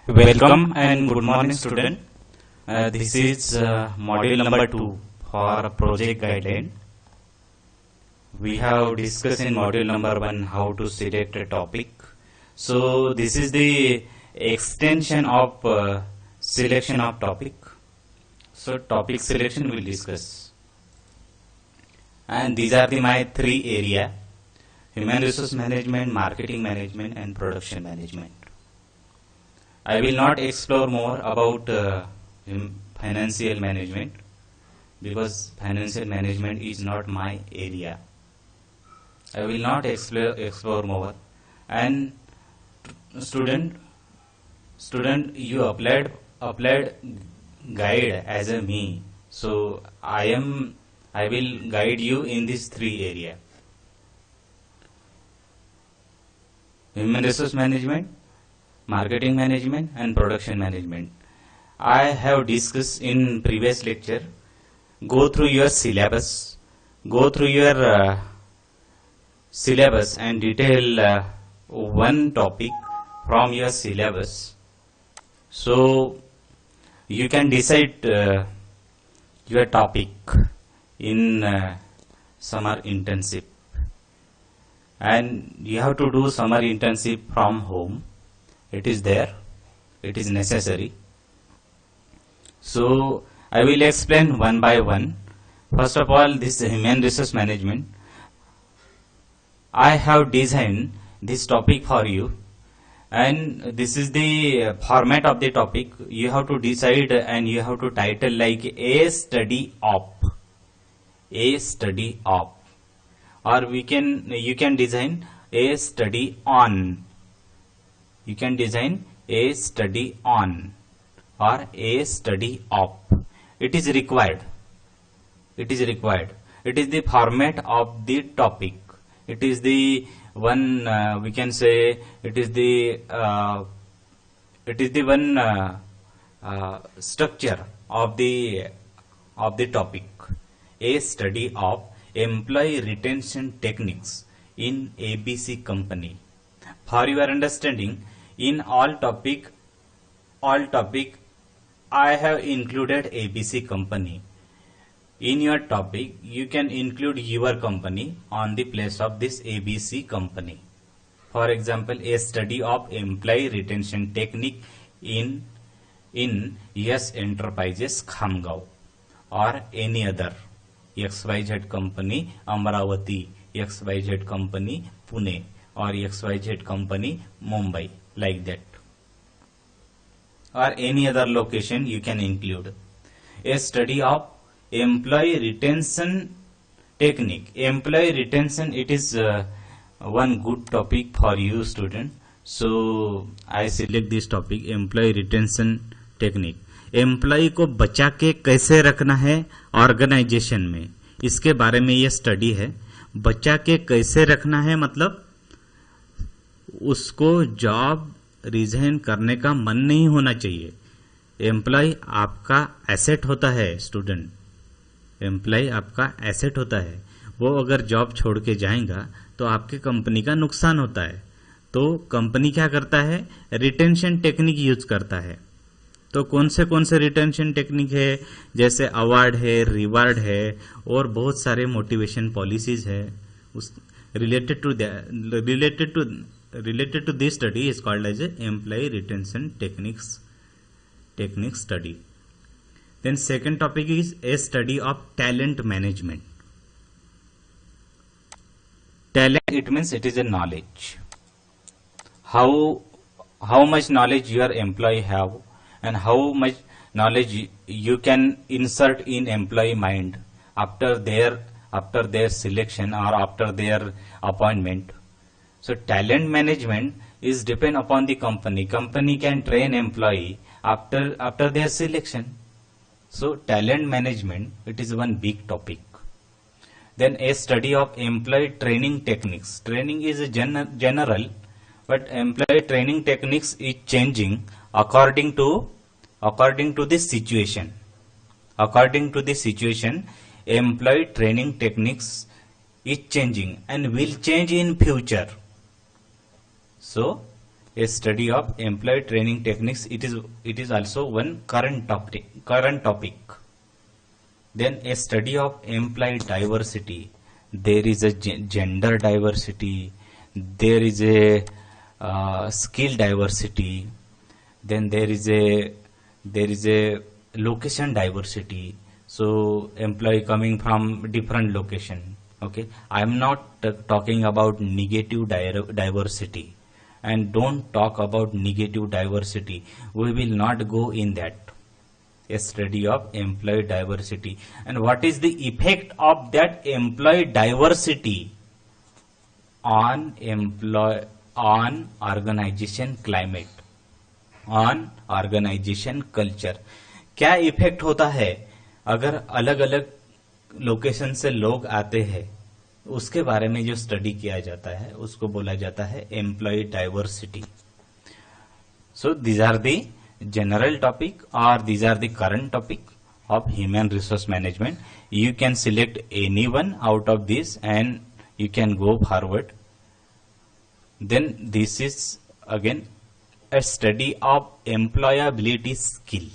Welcome and good morning, student. This is module number 2 for project guideline. We have discussed in module number 1 how to select a topic. So this is the extension of selection of topic. So topic selection we will discuss. And these are my 3 area: human resource management, marketing management and production management. I will not explore more about financial management because financial management is not my area. I will not explore more. And student, you applied guide as a me. So I will guide you in these 3 area: human resource management, marketing management and production management. I have discussed in previous lecture. Go through your syllabus, and detail one topic from your syllabus, so you can decide your topic in summer internship. And you have to do summer internship from home. It is there, it is necessary. So I will explain one by one. First of all, this human resource management. I have designed this topic for you, and this is the format of the topic. You have to decide and you have to title like a study of, or you can design a study on. You can design a study on or a study of. It is required. It is the format of the topic. It is the one we can say. It is the one structure of the topic. A study of employee retention techniques in ABC company. For your understanding, in all topic I have included ABC company. In your topic you can include your company on the place of this ABC company. For example, a study of employee retention technique in Yes Enterprises Khamgaon, or any other XYZ company Amravati, XYZ company Pune, or XYZ company Mumbai, like that, or any other location you can include. A study of employee retention technique. Employee retention, it is one good topic for you student. So I select this topic, employee retention technique. Employee को बचा के कैसे रखना है organisation में, इसके बारे में यह स्टडी है. बचा के कैसे रखना है मतलब उसको जॉब रिजाइन करने का मन नहीं होना चाहिए. एम्प्लॉय आपका एसेट होता है स्टूडेंट, एम्प्लॉय आपका एसेट होता है. वो अगर जॉब छोड़ के जाएगा तो आपके कंपनी का नुकसान होता है. तो कंपनी क्या करता है, रिटेंशन टेक्निक यूज करता है. तो कौन से रिटेंशन टेक्निक है, जैसे अवार्ड है, रिवार्ड है, और बहुत सारे मोटिवेशन पॉलिसीज है. उस related to this study is called as employee retention technique study. Then second topic is a study of talent management. Talent, it means it is a knowledge. how much knowledge your employee have and how much knowledge you can insert in employee mind after their selection or after their appointment. So talent management is depend upon the company. Company can train employee after their selection. So talent management, it is one big topic. Then a study of employee training techniques. Training is a general, but employee training techniques is changing according to the situation. According to the situation, employee training techniques is changing and will change in future. So A study of employee training techniques. It is also one current topic. Then a study of employee diversity. There is a gender diversity. There is a skill diversity. Then there is a location diversity. So employee coming from different location. Okay, I am not talking about negative diversity, and don't talk about negative diversity. We will not go in that. A study of employee diversity, and what is the effect of that employee diversity on organization climate, on organization culture. क्या effect होता है अगर अलग अलग location से लोग आते हैं, उसके बारे में जो स्टडी किया जाता है उसको बोला जाता है employee diversity. So these are the general topic, or these are the current topic of human resource management. You can select any one out of this and you can go forward. Then this is again a study of employability skill.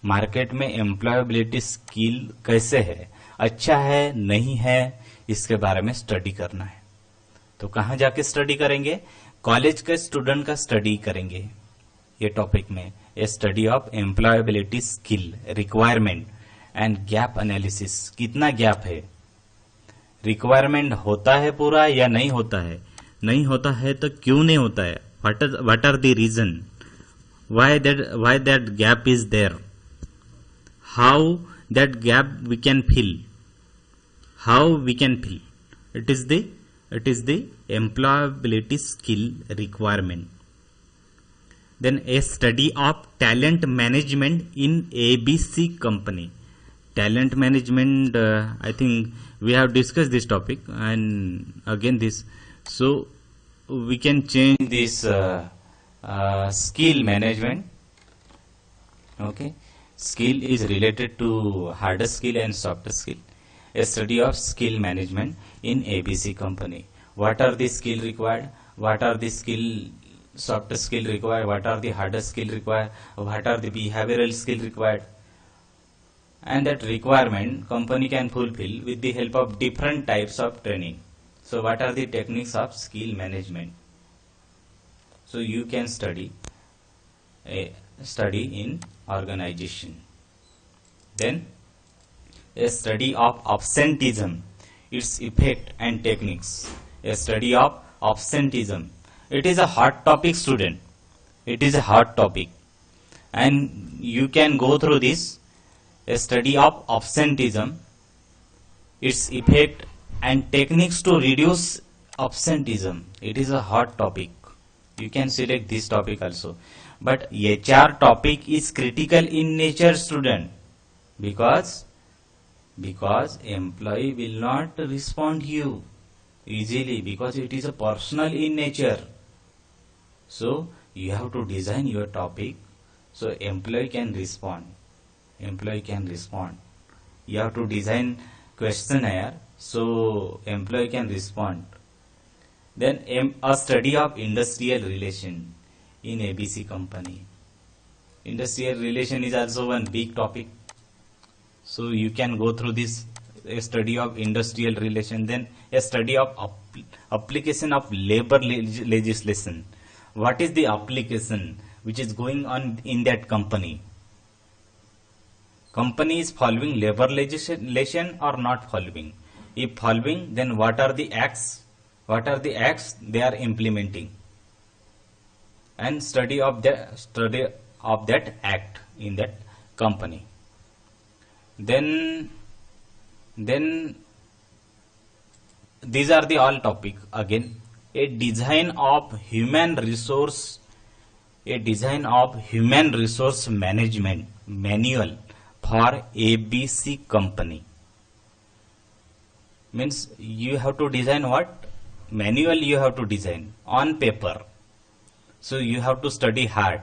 Market में employability skill कैसे है, अच्छा है नहीं है, इसके बारे में स्टडी करना है. तो कहां जाके स्टडी करेंगे? कॉलेज के स्टूडेंट का स्टडी करेंगे ये टॉपिक में. A study of employability skill, requirement and gap analysis. कितना गैप है, रिक्वायरमेंट होता है पूरा या नहीं होता है, नहीं होता है तो क्यों नहीं होता है, what are the reason, why that gap is there, how that gap we can fill, it is the employability skill requirement. Then a study of talent management in ABC company. Talent management, I think we have discussed this topic, and again this, so we can change this skill management. Okay, skill is related to harder skill and softer skill. A study of skill management in ABC company. What are the skill required? What are the softer skill required? What are the harder skill required? What are the behavioral skill required? And that requirement company can fulfill with the help of different types of training. So what are the techniques of skill management? So you can study in organization. Then a study of absenteeism, its effect and techniques. A study of absenteeism. It is a hot topic, student. It is a hot topic, and you can go through this. A study of absenteeism, its effect and techniques to reduce absenteeism. It is a hot topic. You can select this topic also. But HR topic is critical in nature, student, because employee will not respond you easily, because it is a personal in nature. So you have to design your topic so employee can respond. You have to design questionnaire so employee can respond. Then a study of industrial relation in ABC company. Industrial relation is also one big topic. So you can go through this, a study of industrial relation. Then a study of application of labor legislation. What is the application which is going on in that company? Company is following labor legislation or not following? If following, then what are the acts? What are the acts they are implementing? And study of that act in that company. Then these are the all topic. Again, a design of human resource management manual for ABC company. Means you have to design what? Manual you have to design on paper. So you have to study hard.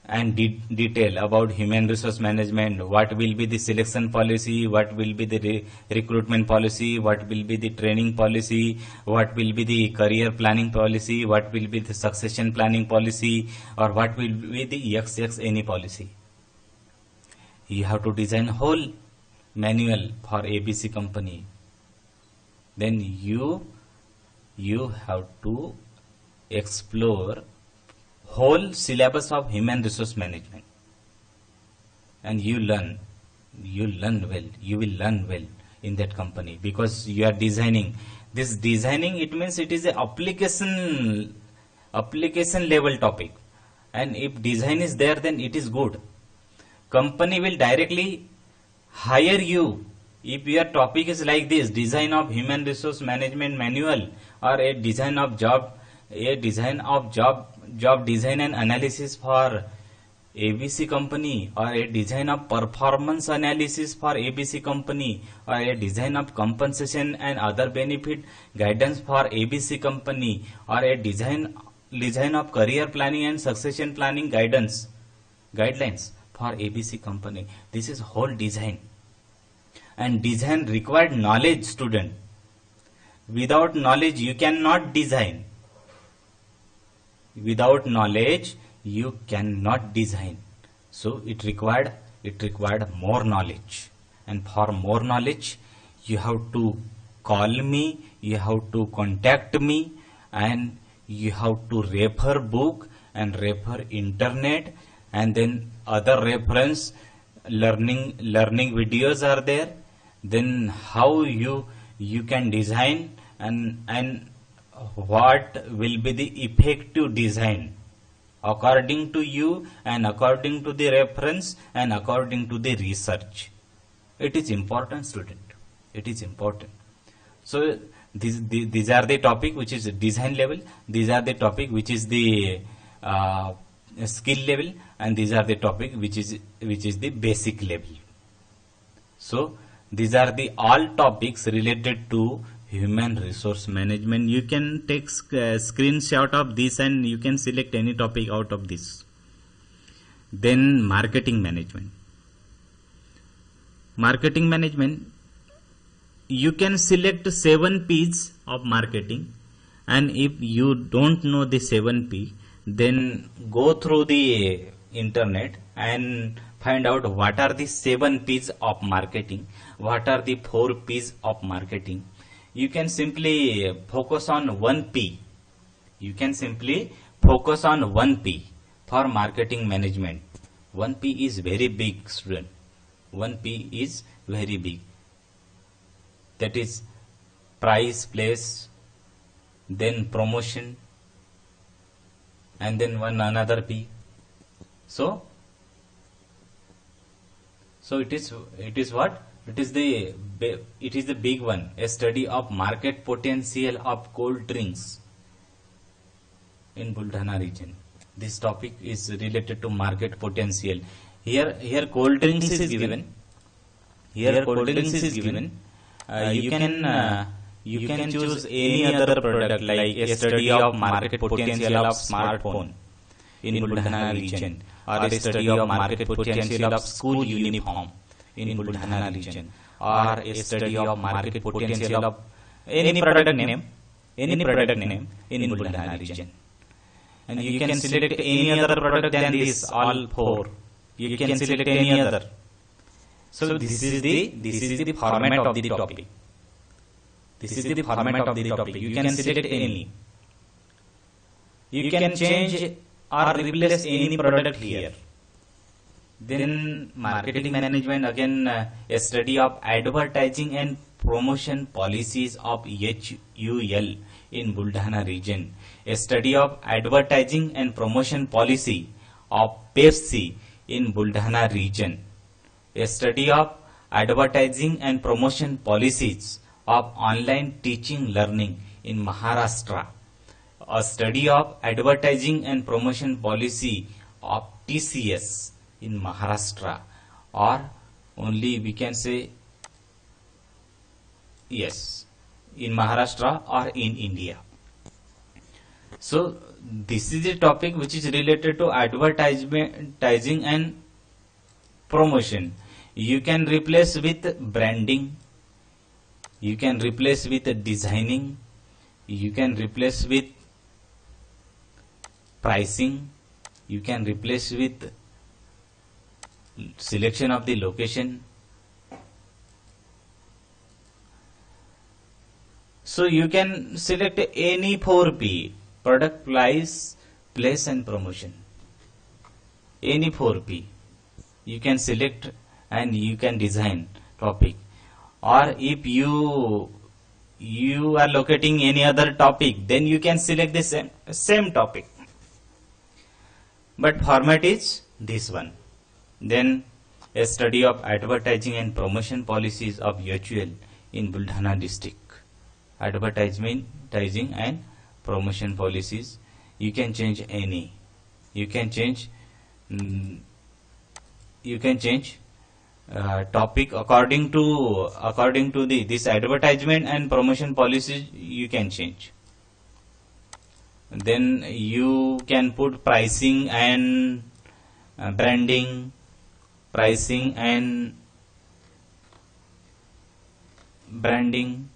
and detail about human resource management. What will be the selection policy, what will be the recruitment policy, what will be the training policy, what will be the career planning policy, what will be the succession planning policy, or what will be the any policy. You have to design whole manual for ABC company. Then you have to explore whole syllabus of human resource management, and you will learn well in that company, because you are designing. This designing, it means it is a application level topic, and if design is there, then it is good. Company will directly hire you if your topic is like this: design of human resource management manual, or a design of job design and analysis for ABC company, or a design of performance analysis for ABC company, or a design of compensation and other benefit guidance for ABC company, or a design of career planning and succession planning guidelines for ABC company. This is whole design. And design required knowledge, student. Without knowledge you cannot design. Without knowledge you cannot design. So it required more knowledge, and for more knowledge you have to call me, you have to contact me, and you have to refer book and refer internet, and then other reference learning videos are there. Then how you can design, and what will be the effective design according to you, and according to the reference, and according to the research. It is important, student. It is important. So these are the topic which is design level. These are the topic which is the skill level, and these are the topic which is the basic level. So these are the all topics related to human resource management. You can take screenshot of this, and you can select any topic out of this. Then marketing management. Marketing management, you can select 7 P's of marketing, and if you don't know the 7 P, then go through the internet and find out what are the 7 P's of marketing, what are the 4 P's of marketing. You can simply focus on 1 P. You can simply focus on 1 P for marketing management. 1 P is very big, student. 1 P is very big. That is price, place, then promotion, and then another P. So it is what? It is the big one. A study of market potential of cold drinks in Buldhana region. This topic is related to market potential. Here cold drinks is given. Here cold drinks is given. You can choose any other product, like a study of market potential of smartphone in Buldhana region, or a study of market potential of school uniform in Buldhana region, or a study of market potential of any product name in Buldhana region. And you can select any other product than these all 4. You can select any other. So this is the format of the topic. This is the format of the topic. You can select any. You can change or replace any product here. Then marketing management, again a study of advertising and promotion policies of HUL in Buldhana region. A study of advertising and promotion policy of Pepsi in Buldhana region. A study of advertising and promotion policies of online teaching learning in Maharashtra. A study of advertising and promotion policy of TCS in Maharashtra, or only we can say yes, in Maharashtra or in India. So this is a topic which is related to advertising and promotion. You can replace with branding, you can replace with designing, you can replace with pricing, you can replace with selection of the location. So you can select any 4P: product, price, place and promotion. Any 4P you can select and you can design topic. Or if you are locating any other topic, then you can select the same topic, but format is this one. Then a study of advertising and promotion policies of HUL in Buldhana district. Advertising and promotion policies, you can change any, you can change topic according to this advertisement and promotion policies you can change. Then you can put pricing and branding, pricing and branding.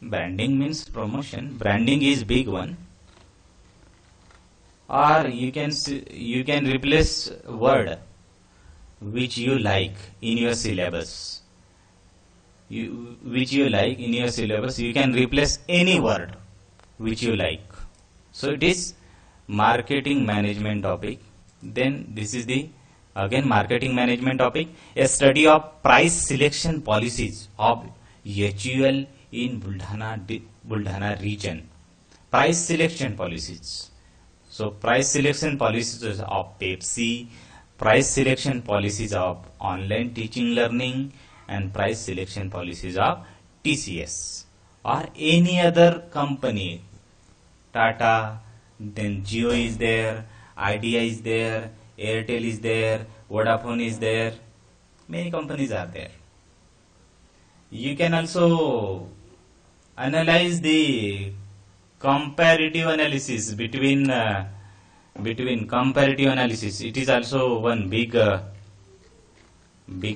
Branding means promotion, branding is big one. Or you can replace word which you like in your syllabus. Which you like in your syllabus, you can replace any word which you like. So it is marketing management topic. Then this is the again marketing management topic, a study of price selection policies of HUL in Buldhana region. Price selection policies. So price selection policies of Pepsi, price selection policies of online teaching learning, and price selection policies of TCS or any other company. Tata, then Jio is there, Idea is there, Airtel is there, Vodafone is there. Many companies are there. You can also analyze the comparative analysis between comparative analysis. It is also one big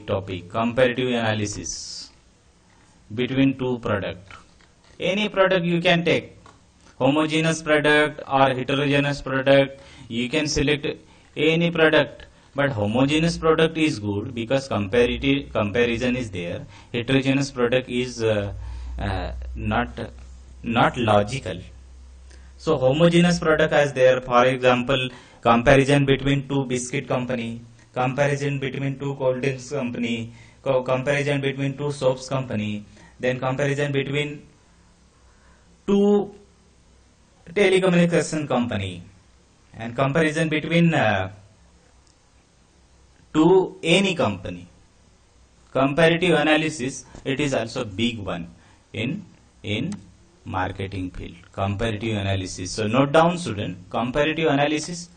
topic. Comparative analysis between two product. Any product you can take, homogeneous product or heterogeneous product. You can select any product, but homogeneous product is good because comparison is there. Heterogeneous product is not logical. So homogeneous product is there. For example, comparison between two biscuit company, comparison between two cold drinks company, comparison between two soaps company, then comparison between two telecommunication company, and comparison between to any company. Comparative analysis, it is also big one in marketing field. Comparative analysis. So note down, student, comparative analysis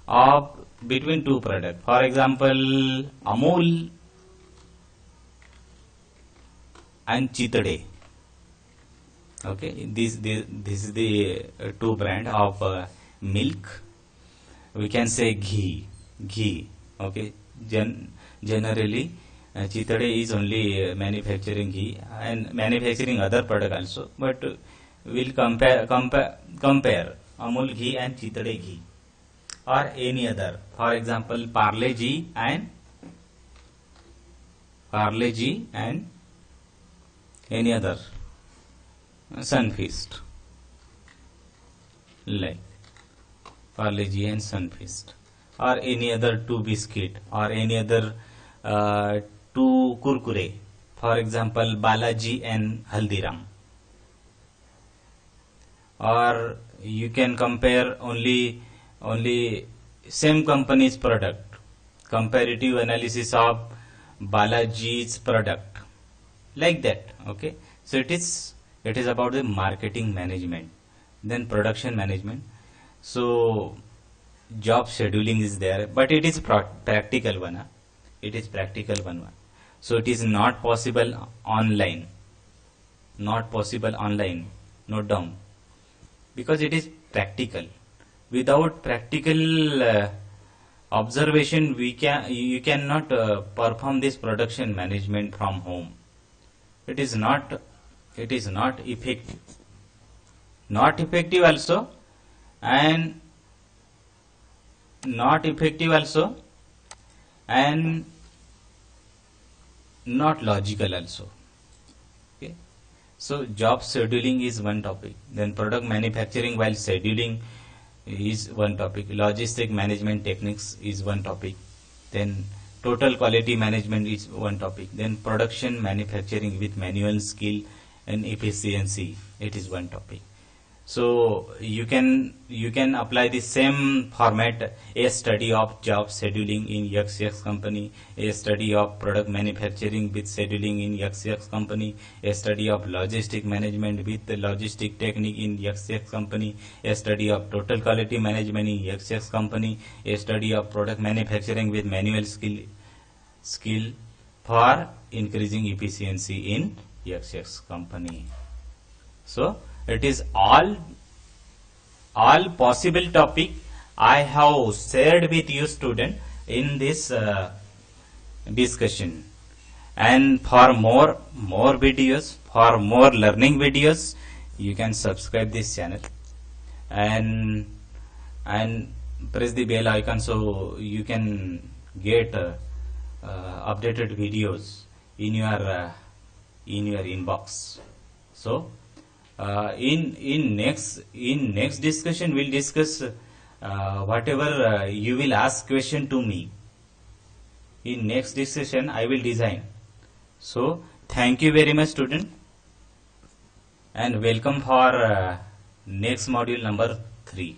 of between two products. For example, Amul and Chitade. Okay, this is the two brand of milk. We can say ghee. Okay, generally Chitade is only manufacturing ghee and manufacturing other product also, but we'll compare Amul ghee and Chitade ghee or any other. For example, Parle G and any other, Sunfeast, like Parle G and Sunfeast, or any other two biscuit or any other two kurkure. For example, Balaji and Haldiram. Or you can compare only same company's product. Comparative analysis of Balaji's product, like that. Okay, so it is about the marketing management. Then production management. So job scheduling is there, but it is practical one. It is practical one. So it is not possible online. note down, because it is practical. Without practical observation, you cannot perform this production management from home. It is not effective. Not effective also, and not effective also, and not logical also. Okay. So job scheduling is one topic. Then product manufacturing while scheduling is one topic. Logistic management techniques is one topic. Then total quality management is one topic. Then production manufacturing with manual skill and efficiency, it is one topic. So you can apply the same format: a study of job scheduling in XX company, a study of product manufacturing with scheduling in XX company, a study of logistic management with the logistic technique in XX company, a study of total quality management in XX company, a study of product manufacturing with manual skill for increasing efficiency in XX company. So it is all possible topic I have shared with you student in this discussion. And for more videos, for more learning videos, you can subscribe this channel and press the bell icon so you can get updated videos in your inbox. So in next discussion we'll discuss whatever you will ask question to me. In next discussion I will design. So thank you very much student, and welcome for next module number 3.